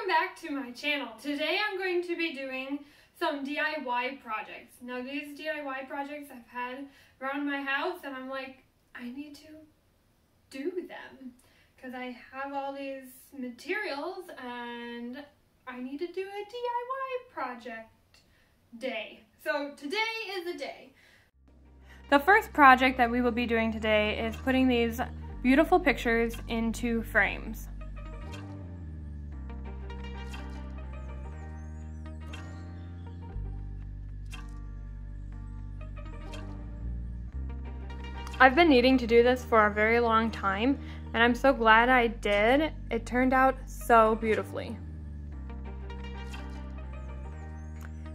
Welcome back to my channel. Today I'm going to be doing some DIY projects. Now these DIY projects I've had around my house and I'm like, I need to do them because I have all these materials and I need to do a DIY project day. So today is the day. The first project that we will be doing today is putting these beautiful pictures into frames. I've been needing to do this for a very long time, and I'm so glad I did. It turned out so beautifully.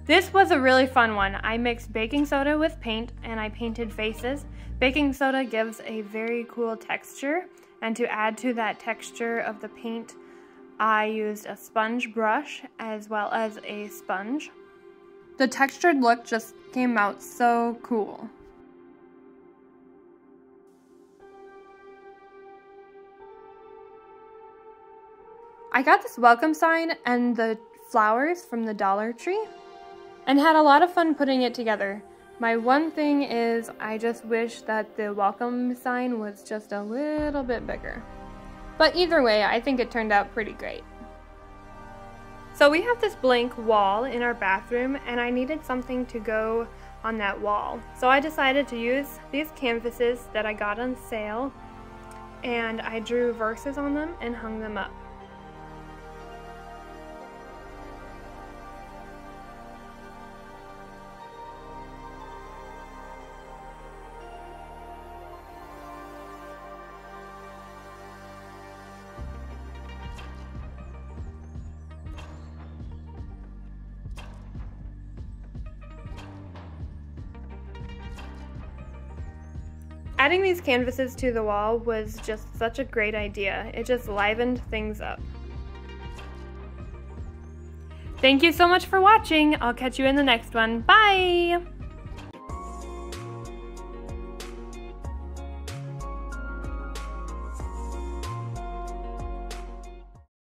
This was a really fun one. I mixed baking soda with paint and I painted faces. Baking soda gives a very cool texture, and to add to that texture of the paint, I used a sponge brush as well as a sponge. The textured look just came out so cool. I got this welcome sign and the flowers from the Dollar Tree and had a lot of fun putting it together. My one thing is I just wish that the welcome sign was just a little bit bigger. But either way, I think it turned out pretty great. So we have this blank wall in our bathroom and I needed something to go on that wall. So I decided to use these canvases that I got on sale and I drew verses on them and hung them up. Adding these canvases to the wall was just such a great idea. It just livened things up. Thank you so much for watching. I'll catch you in the next one. Bye!